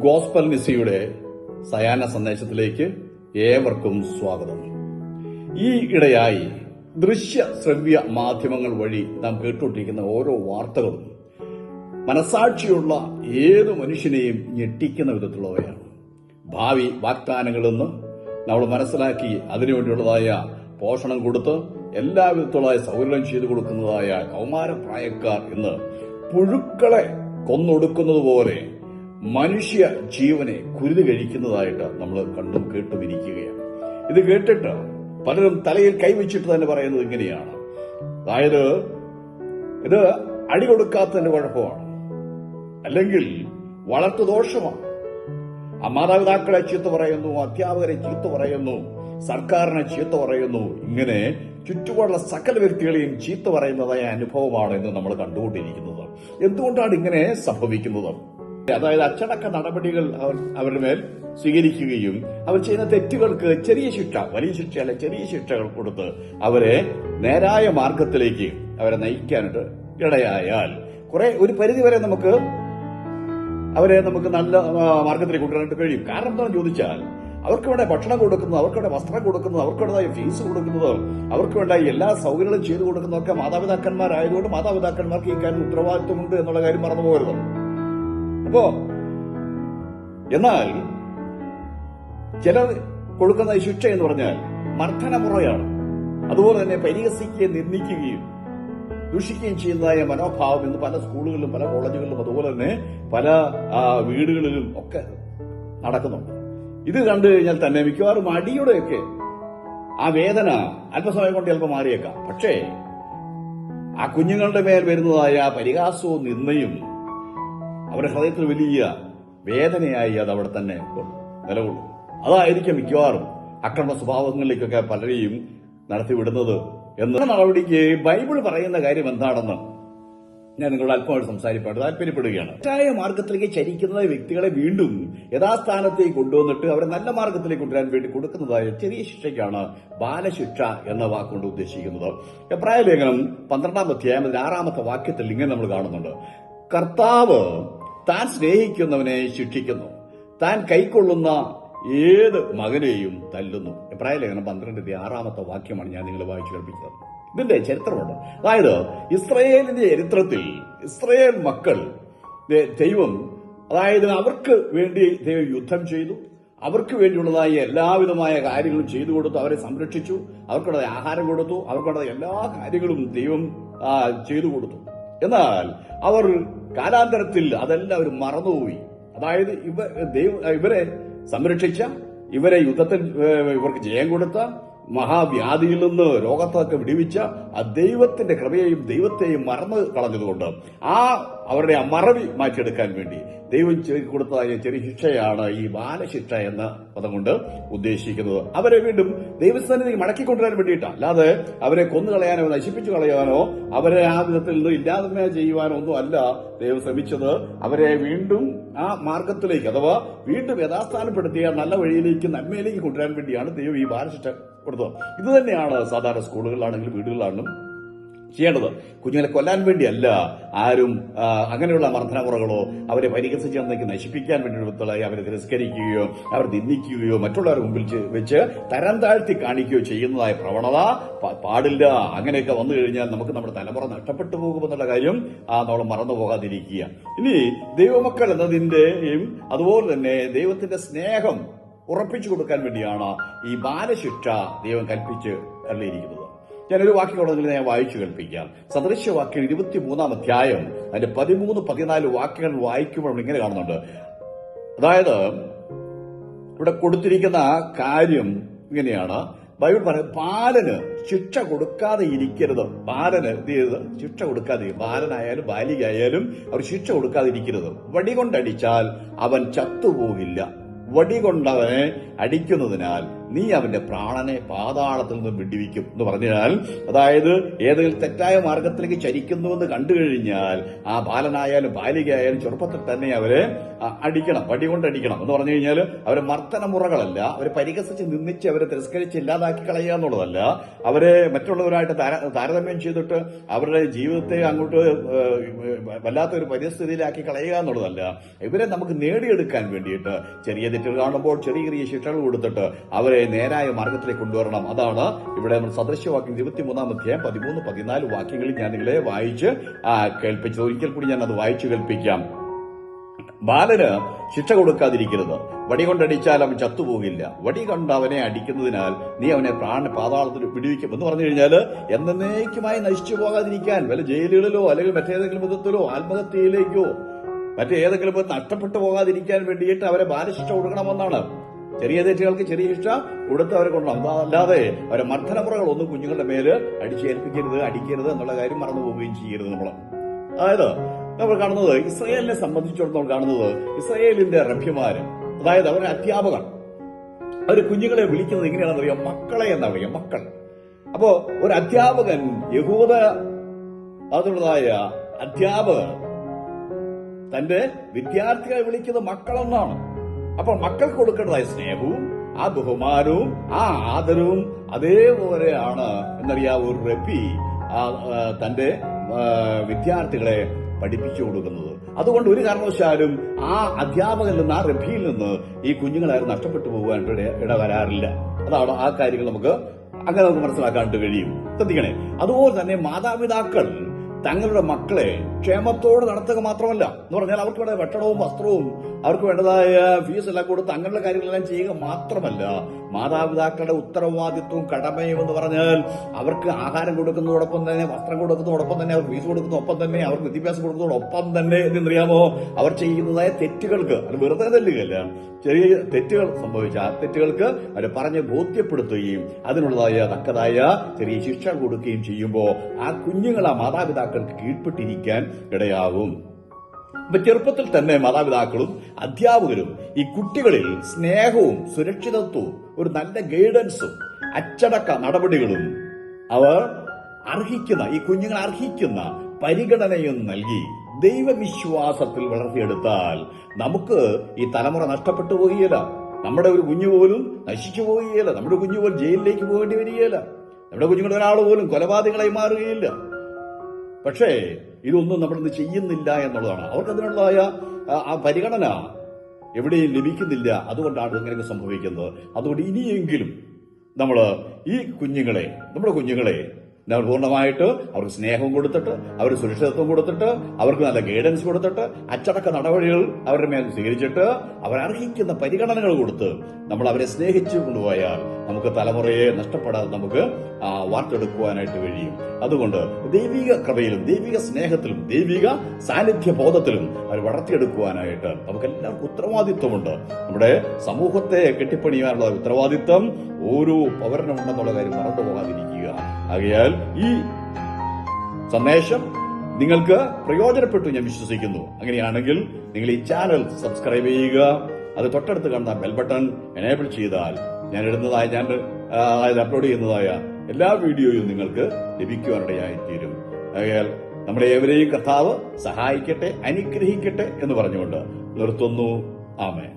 Gospel നിസിയുടെ Sayana സന്ദേശത്തിലേക്ക് ഏവർക്കും സ്വാഗതം. ഈ ഇടയായി ദൃശ്യ ശ്രവ്യ മാധ്യമങ്ങൾ വഴി നാം കേട്ടുകൊണ്ടിരിക്കുന്ന ഓരോ വാർത്തകളും മനസാക്ഷിയുള്ള ഏത് മനുഷ്യനെയും ഞെട്ടിക്കുന്ന വിധത്തിലുള്ളവയാണ്. ഭാവി വാഗ്ദാനങ്ങളെന്ന് നമ്മൾ മനസ്സിലാക്കി അതിനുവേണ്ടിയുള്ളതായ പോഷണം കൊടുത്ത് എല്ലാവിധത്തിലുള്ള സൗകര്യം ചെയ്തു കൊടുക്കുന്നതായ കൗമാരപ്രായക്കാർ ഇന്ന് പുഴുക്കളെ കൊന്നൊടുക്കുന്നത് പോലെ മനുഷ്യ ജീവനെ കുരുതി കഴിക്കുന്നതായിട്ട് നമ്മൾ കണ്ടും കേട്ടും ഇരിക്കുകയാണ്. ഇത് കേട്ടിട്ട് പലരും തലയിൽ കൈവച്ചിട്ട് തന്നെ പറയുന്നത് ഇങ്ങനെയാണ്, അതായത് ഇത് അടി കൊടുക്കാത്തതിന്റെ കുഴപ്പമാണ്, അല്ലെങ്കിൽ വളർത്തു ദോഷമാണ്. ആ മാതാപിതാക്കളെ ചീത്ത പറയുന്നു, അധ്യാപകരെ ചീത്ത പറയുന്നു, സർക്കാരിനെ ചീത്ത പറയുന്നു, ഇങ്ങനെ ചുറ്റുപാടുള്ള സകല വ്യക്തികളെയും ചീത്ത പറയുന്നതായ അനുഭവമാണ് ഇന്ന് നമ്മൾ കണ്ടുകൊണ്ടിരിക്കുന്നത്. എന്തുകൊണ്ടാണ് ഇങ്ങനെ സംഭവിക്കുന്നത്? അതായത് അച്ചടക്ക നടപടികൾ അവരുടെ മേൽ സ്വീകരിക്കുകയും അവർ ചെയ്യുന്ന തെറ്റുകൾക്ക് ചെറിയ ശിക്ഷ, വലിയ ശിക്ഷയല്ല ചെറിയ ശിക്ഷകൾ കൊടുത്ത് അവരെ നേരായ മാർഗത്തിലേക്ക് അവരെ നയിക്കാനായിട്ട് ഇടയായാൽ ഒരു പരിധിവരെ അവരെ നമുക്ക് നല്ല മാർഗത്തിലേക്ക് കൊണ്ടുവരാനായിട്ട് കഴിയും. കാരണം എന്താണെന്ന് ചോദിച്ചാൽ അവർക്ക് വേണ്ട ഭക്ഷണം കൊടുക്കുന്നത്, അവർക്ക് വേണ്ട വസ്ത്രം കൊടുക്കുന്നത്, അവർക്ക് വേണ്ടതായ ഫീസ് കൊടുക്കുന്നത്, അവർക്ക് വേണ്ട എല്ലാ സൗകര്യങ്ങളും ചെയ്തു കൊടുക്കുന്നതൊക്കെ മാതാപിതാക്കന്മാരായതുകൊണ്ട് മാതാപിതാക്കന്മാർക്ക് ഈ കാര്യം ഉത്തരവാദിത്വമുണ്ട് എന്നുള്ള കാര്യം മറന്നു പോകരുത്. എന്നാൽ ചിലർ കൊടുക്കുന്ന ശിക്ഷ എന്ന് പറഞ്ഞാൽ മർദ്ദനമുറയാണ്. അതുപോലെ തന്നെ പരിഹസിക്കുകയും നിന്ദിക്കുകയും ദൂഷിക്കുകയും ചെയ്യുന്നതായ മനോഭാവം ഇന്ന് പല സ്കൂളുകളിലും പല കോളേജുകളിലും അതുപോലെ തന്നെ പല വീടുകളിലും ഒക്കെ നടക്കുന്നുണ്ട്. ഇത് കണ്ടു കഴിഞ്ഞാൽ തന്നെ മിക്കവാറും അടിയുടെയൊക്കെ ആ വേദന അല്പസമയം കൊണ്ട് ചിലപ്പോൾ മാറിയേക്കാം. പക്ഷേ ആ കുഞ്ഞുങ്ങളുടെ മേൽ വരുന്നതായ പരിഹാസവും നിന്ദയും അവരുടെ ഹൃദയത്തിൽ വലിയ വേദനയായി അത് അവിടെ തന്നെ നിലകൊള്ളും. അതായിരിക്കും മിക്കവാറും അക്രമ സ്വഭാവങ്ങളിലേക്കൊക്കെ പലരെയും നടത്തിവിടുന്നത് എന്ന നടപടിക്ക് ബൈബിൾ പറയുന്ന കാര്യം എന്താണെന്ന് ഞാൻ നിങ്ങളോട് അല്പമായിട്ട് സംസാരിപ്പാട് താല്പര്യപ്പെടുകയാണ്. തെറ്റായ മാർഗത്തിലേക്ക് ചരിക്കുന്ന വ്യക്തികളെ വീണ്ടും യഥാസ്ഥാനത്തേക്ക് കൊണ്ടുവന്നിട്ട് അവരെ നല്ല മാർഗത്തിലേക്ക് കൊണ്ടുവരാൻ വേണ്ടി കൊടുക്കുന്നതായ ചെറിയ ശിക്ഷയ്ക്കാണ് ബാലശിക്ഷ എന്ന വാക്കുകൊണ്ട് ഉദ്ദേശിക്കുന്നത്. എബ്രായ ലേഖനം 12-ാം അധ്യായം 6-ാമത്തെ വാക്യത്തിൽ ഇങ്ങനെ നമ്മൾ കാണുന്നുണ്ട്, കർത്താവ് താൻ സ്നേഹിക്കുന്നവനെ ശിക്ഷിക്കുന്നു, താൻ കൈക്കൊള്ളുന്ന ഏത് മകനെയും തല്ലുന്നു. എബ്രായ ലേഖനം 12-ാമത്തെ വാക്യമാണ് ഞാൻ നിങ്ങളെ വായിച്ചു കേൾപ്പിക്കുന്നത്. ഇതിന്റെ ചരിത്രമുണ്ട്. അതായത് ഇസ്രയേലിന്റെ ചരിത്രത്തിൽ ഇസ്രയേൽ മക്കൾ ദൈവം, അതായത് അവർക്ക് വേണ്ടി ദൈവം യുദ്ധം ചെയ്തു, അവർക്ക് വേണ്ടിയുള്ളതായ എല്ലാവിധമായ കാര്യങ്ങളും ചെയ്തു കൊടുത്തു, അവരെ സംരക്ഷിച്ചു, അവർക്കുള്ള ആഹാരം കൊടുത്തു, അവർക്കുള്ള എല്ലാ കാര്യങ്ങളും ദൈവം ചെയ്തു കൊടുത്തു. എന്നാൽ അവർ കാലാന്തരത്തിൽ അതെല്ലാം അവർ മറന്നുപോയി. അതായത് ഇവരെ സംരക്ഷിച്ച, ഇവരെ യുദ്ധത്തിൽ ഇവർക്ക് ജയം കൊടുത്ത, മഹാവ്യാധിയിൽ നിന്ന് രോഗത്തൊക്കെ വിടിവിച്ച ആ ദൈവത്തിന്റെ കൃപയെയും ദൈവത്തെയും മറന്നു കളഞ്ഞതുകൊണ്ട് അവരുടെ ആ മറവി മാറ്റിയെടുക്കാൻ വേണ്ടി ദൈവം കൊടുത്തതായ ചെറിയ ശിക്ഷയാണ് ഈ ബാലശിക്ഷ എന്ന പദം കൊണ്ട് ഉദ്ദേശിക്കുന്നത്. അവരെ വീണ്ടും ദൈവസ്ഥാനത്തേക്ക് മടക്കിക്കൊണ്ടുവരാൻ വേണ്ടിയിട്ടാണ്, അല്ലാതെ അവരെ കൊന്നുകളയാനോ നശിപ്പിച്ചു കളയാനോ അവരെ ആ വിധത്തിൽ നിന്ന് ഇല്ലായ്മ ചെയ്യുവാനോ ഒന്നും അല്ല ദൈവം ശ്രമിച്ചത്. അവരെ വീണ്ടും ആ മാർഗത്തിലേക്ക്, അഥവാ വീണ്ടും യഥാസ്ഥാനപ്പെടുത്തിയ നല്ല വഴിയിലേക്ക്, നന്മയിലേക്ക് കൊണ്ടുവരാൻ വേണ്ടിയാണ് ദൈവം ഈ ബാലശിക്ഷ കൊടുത്തത്. ഇത് തന്നെയാണ് സാധാരണ സ്കൂളുകളിലാണെങ്കിലും വീടുകളിലാണെങ്കിലും ചെയ്യേണ്ടത്. കുഞ്ഞുങ്ങളെ കൊല്ലാൻ വേണ്ടിയല്ല ആരും അങ്ങനെയുള്ള മർദ്ദനമുറകളോ അവരെ പരിഹസിച്ച് നശിപ്പിക്കാൻ വേണ്ടിയുള്ള അവരെ തിരസ്കരിക്കുകയോ അവർ നിന്ദിക്കുകയോ മറ്റുള്ളവരുടെ മുമ്പിൽ വെച്ച് തരം താഴ്ത്തി കാണിക്കുകയോ ചെയ്യുന്നതായ പ്രവണത പാടില്ല. അങ്ങനെയൊക്കെ വന്നു കഴിഞ്ഞാൽ നമുക്ക് നമ്മുടെ തലമുറ നഷ്ടപ്പെട്ടു പോകുമെന്നുള്ള കാര്യം നമ്മൾ മറന്നു പോകാതിരിക്കുക. ഇനി ദൈവമക്കൾ എന്നതിന്റെയും അതുപോലെ തന്നെ ദൈവത്തിന്റെ സ്നേഹം ഉറപ്പിച്ചു കൊടുക്കാൻ വേണ്ടിയാണ് ഈ ബാലശിക്ഷ ദൈവം കൽപ്പിച്ച് തള്ളിയിരിക്കുന്നത്. ഞാനൊരു വാക്യമുള്ളതിൽ ഞാൻ വായിച്ചു കേൾപ്പിക്കാം. സദൃശ്യവാക്യം 23-ാം അധ്യായം അതിന്റെ 13-14 വാക്യങ്ങൾ വായിക്കുമ്പോൾ ഇങ്ങനെ കാണുന്നുണ്ട്. അതായത് ഇവിടെ കൊടുത്തിരിക്കുന്ന കാര്യം ഇങ്ങനെയാണ്. ബൈബിൾ പറയുന്നത് ബാലന് ശിക്ഷ കൊടുക്കാതെ ഇരിക്കരുത്. ബാലന് എന്ത് ചെയ്തത്? ശിക്ഷ കൊടുക്കാതെ, ബാലനായാലും ബാലികയായാലും അവർ ശിക്ഷ കൊടുക്കാതെ ഇരിക്കരുത്. വടി കൊണ്ടടിച്ചാൽ അവൻ ചത്തുപോകില്ല. വടി കൊണ്ടവനെ അടിക്കുന്നതിനാൽ നീ അവന്റെ പ്രാണനെ പാതാളത്തിൽ നിന്ന് വിടുവിക്കും എന്ന് പറഞ്ഞാൽ, അതായത് ഏതെങ്കിലും തെറ്റായ മാർഗത്തിലേക്ക് ചരിക്കുന്നുവെന്ന് കണ്ടു കഴിഞ്ഞാൽ ആ ബാലനായാലും ബാലികയായാലും ചെറുപ്പത്തിൽ തന്നെ അവരെ അടിക്കണം, വടി കൊണ്ട് അടിക്കണം. എന്ന് പറഞ്ഞു കഴിഞ്ഞാൽ അവരെ മർദ്ദനമുറകളല്ല, അവരെ പരിഹസിച്ച് നിന്ദിച്ച് അവരെ തിരസ്കരിച്ച് ഇല്ലാതാക്കി കളയുക എന്നുള്ളതല്ല, അവരെ മറ്റുള്ളവരായിട്ട് താരതമ്യം ചെയ്തിട്ട് അവരുടെ ജീവിതത്തെ അങ്ങോട്ട് വല്ലാത്തൊരു പരിസ്ഥിതിയിലാക്കി കളയുക എന്നുള്ളതല്ല. ഇവരെ നമുക്ക് നേടിയെടുക്കാൻ വേണ്ടിയിട്ട് ചെറിയ തെറ്റുകൾ കാണുമ്പോൾ ചെറിയ ചെറിയ ശിക്ഷകൾ കൊടുത്തിട്ട് അവരെ നേരായ മാർഗത്തിലേക്ക് കൊണ്ടുവരണം. അതാണ് ഇവിടെ നമ്മൾ സദൃശ്യവാക്യം 23-ാം അധ്യായം 13-14 വാക്യങ്ങളിൽ ഞാൻ നിങ്ങളെ വായിച്ച് കേൾപ്പിച്ചത്. ഒരിക്കൽ കൂടി ഞാൻ അത് വായിച്ചു കേൾപ്പിക്കാം. ബാലന് ശിക്ഷ കൊടുക്കാതിരിക്കരുത്. വടി കൊണ്ടടിച്ചാൽ അവൻ ചത്തുപോകില്ല. വടി കൊണ്ട് അവനെ അടിക്കുന്നതിനാൽ നീ അവനെ പാതാളത്തിൽ വിടുവിക്കും എന്ന് പറഞ്ഞു കഴിഞ്ഞാൽ എന്നേക്കുമായി നശിച്ചു പോകാതിരിക്കാൻ വല്ല ജയിലുകളിലോ അല്ലെങ്കിൽ മറ്റേതെങ്കിലും വിധത്തിലോ ആത്മഹത്യയിലേക്കോ മറ്റേതെങ്കിലും നഷ്ടപ്പെട്ടു പോകാതിരിക്കാൻ വേണ്ടിയിട്ട് അവരെ ബാലശിക്ഷ കൊടുക്കണമെന്നാണ്. ചെറിയ തെറ്റുകൾക്ക് ചെറിയ ശിക്ഷ കൊടുത്ത് അവരെ കൊണ്ടുപോകണം. അല്ലാതെ അവരെ മർദ്ദനമുറകളൊന്നും കുഞ്ഞുങ്ങളുടെ മേല് അടിച്ചേൽപ്പിക്കരുത്, അടിക്കരുത് എന്നുള്ള കാര്യം മറന്നു പോവുകയും ചെയ്യരുത്. അതായത് നമ്മൾ കാണുന്നത് ഇസ്രായേലിനെ സംബന്ധിച്ചിടത്തോളം കാണുന്നത് ഇസ്രായേലിന്റെ റബ്ബിമാര്, അതായത് അവരുടെ അധ്യാപകർ, അവർ കുഞ്ഞുങ്ങളെ വിളിക്കുന്നത് എങ്ങനെയാണെന്ന് അറിയാം? മക്കളെ എന്നാണ് പറയാം, മക്കൾ. അപ്പോ ഒരു അധ്യാപകൻ, യഹൂദ അതുള്ളതായ അധ്യാപകർ തന്റെ വിദ്യാർത്ഥികളെ വിളിക്കുന്നത് മക്കളെന്നാണ്. അപ്പോൾ മക്കൾക്ക് കൊടുക്കേണ്ടതായ സ്നേഹവും ആ ബഹുമാനവും ആ ആദരവും അതേപോലെയാണ് എന്നറിയാവുന്ന ഒരു റബ്ബി തന്റെ വിദ്യാർത്ഥികളെ പഠിപ്പിച്ചു കൊടുക്കുന്നത്. അതുകൊണ്ട് ഒരു കാരണവശാലും ആ അധ്യാപകരിൽ നിന്ന്, ആ റബ്ബിയിൽ നിന്ന് ഈ കുഞ്ഞുങ്ങളാരും നഷ്ടപ്പെട്ടു പോകാൻ ഇട വരാറില്ല. അതാണ് ആ കാര്യങ്ങൾ നമുക്ക് മനസ്സിലാക്കാനായിട്ട് കഴിയും. ശ്രദ്ധിക്കണേ. അതുപോലെ തന്നെ മാതാപിതാക്കൾ തങ്ങളുടെ മക്കളെ ക്ഷേമത്തോട് നടത്തുക മാത്രമല്ല എന്ന് പറഞ്ഞാൽ അവർക്ക് വേണ്ട ഭക്ഷണവും വസ്ത്രവും അവർക്ക് വേണ്ടതായ ഫീസ് എല്ലാം കൊടുത്ത് അങ്ങനെയുള്ള കാര്യങ്ങളെല്ലാം ചെയ്യുക മാത്രമല്ല, മാതാപിതാക്കളുടെ ഉത്തരവാദിത്വവും കടമയും എന്ന് പറഞ്ഞാൽ അവർക്ക് ആഹാരം കൊടുക്കുന്നതോടൊപ്പം തന്നെ, വസ്ത്രം കൊടുക്കുന്നതോടൊപ്പം തന്നെ, അവർ ഫീസ് കൊടുക്കുന്നതോടൊപ്പം തന്നെ, അവർക്ക് വിദ്യാഭ്യാസം കൊടുക്കുന്നതോടൊപ്പം തന്നെ എന്നറിയാമോ അവർ ചെയ്യുന്നതായ തെറ്റുകൾക്ക്, അത് വെറുതെ തല്ലുകയല്ല, ചെറിയ തെറ്റുകൾ സംഭവിച്ച ആ തെറ്റുകൾക്ക് അവരെ പറഞ്ഞ് ബോധ്യപ്പെടുത്തുകയും അതിനുള്ളതായ തക്കതായ ചെറിയ ശിക്ഷ കൊടുക്കുകയും ചെയ്യുമ്പോൾ ആ കുഞ്ഞുങ്ങൾ ആ മാതാപിതാക്കൾക്ക് കീഴ്പ്പെട്ടിരിക്കാൻ ഇടയാകും. അപ്പൊ ചെറുപ്പത്തിൽ തന്നെ മാതാപിതാക്കളും അധ്യാപകരും ഈ കുട്ടികളിൽ സ്നേഹവും സുരക്ഷിതത്വവും ഒരു നല്ല ഗൈഡൻസും അച്ചടക്ക നടപടികളും അവർ അർഹിക്കുന്ന, ഈ കുഞ്ഞുങ്ങൾ അർഹിക്കുന്ന പരിഗണനയും നൽകി ദൈവവിശ്വാസത്തിൽ വളർത്തിയെടുത്താൽ നമുക്ക് ഈ തലമുറ നഷ്ടപ്പെട്ടു പോവുകയില്ല. നമ്മുടെ ഒരു കുഞ്ഞു പോലും നശിച്ചു പോവുകയില്ല. നമ്മുടെ കുഞ്ഞു പോലും ജയിലിലേക്ക് പോകേണ്ടി വരികയില്ല. നമ്മുടെ കുഞ്ഞുങ്ങളുടെ ഒരാൾ പോലും കൊലപാതകളായി മാറുകയില്ല. പക്ഷേ ഇതൊന്നും നമ്മളിന്ന് ചെയ്യുന്നില്ല എന്നുള്ളതാണ്. അവർക്കതിനുള്ളതായ ആ പരിഗണന എവിടെയും ലഭിക്കുന്നില്ല. അതുകൊണ്ടാണ് ഇങ്ങനെയൊക്കെ സംഭവിക്കുന്നത്. അതുകൊണ്ട് ഇനിയെങ്കിലും നമ്മൾ ഈ കുഞ്ഞുങ്ങളെ, നമ്മുടെ കുഞ്ഞുങ്ങളെ നമ്മൾ പൂർണ്ണമായിട്ട് അവർക്ക് സ്നേഹവും കൊടുത്തിട്ട്, അവർക്ക് സുരക്ഷിതത്വം കൊടുത്തിട്ട്, അവർക്ക് നല്ല ഗൈഡൻസ് കൊടുത്തിട്ട്, അച്ചടക്ക നടപടികൾ അവരുടെ മേൽ സ്വീകരിച്ചിട്ട്, അവരർഹിക്കുന്ന പരിഗണനകൾ കൊടുത്ത് നമ്മൾ അവരെ സ്നേഹിച്ചു കൊണ്ടുപോയാൽ നമുക്ക് തലമുറയെ നഷ്ടപ്പെടാതെ നമുക്ക് വാർത്തെടുക്കുവാനായിട്ട് കഴിയും. അതുകൊണ്ട് ദൈവിക കൃപയിലും ദൈവിക സ്നേഹത്തിലും ദൈവിക സാന്നിധ്യ ബോധത്തിലും അവർ വളർത്തിയെടുക്കുവാനായിട്ട് നമുക്ക് എല്ലാവർക്കും ഉത്തരവാദിത്വമുണ്ട്. നമ്മുടെ സമൂഹത്തെ കെട്ടിപ്പണിയാനുള്ള ഉത്തരവാദിത്വം ഓരോ പൗരനുണ്ടെന്നുള്ള കാര്യം മറന്നു പോകാതിരിക്കുക. ആകയാൽ ഈ സന്ദേശം നിങ്ങൾക്ക് പ്രയോജനപ്പെട്ടു ഞാൻ വിശ്വസിക്കുന്നു. അങ്ങനെയാണെങ്കിൽ നിങ്ങൾ ഈ ചാനൽ സബ്സ്ക്രൈബ് ചെയ്യുക. അത് തൊട്ടടുത്ത് കാണുന്ന ബെൽ ബട്ടൺ എനേബിൾ ചെയ്താൽ ഞാൻ അപ്ലോഡ് ചെയ്യുന്നതായ എല്ലാ വീഡിയോയും നിങ്ങൾക്ക് ലഭിക്കുവാനിടയായിത്തീരും. ആകയാൽ നമ്മുടെ ഏവരെയും കർത്താവ് സഹായിക്കട്ടെ, അനുഗ്രഹിക്കട്ടെ എന്ന് പറഞ്ഞുകൊണ്ട് നിർത്തുന്നു. ആമേൻ.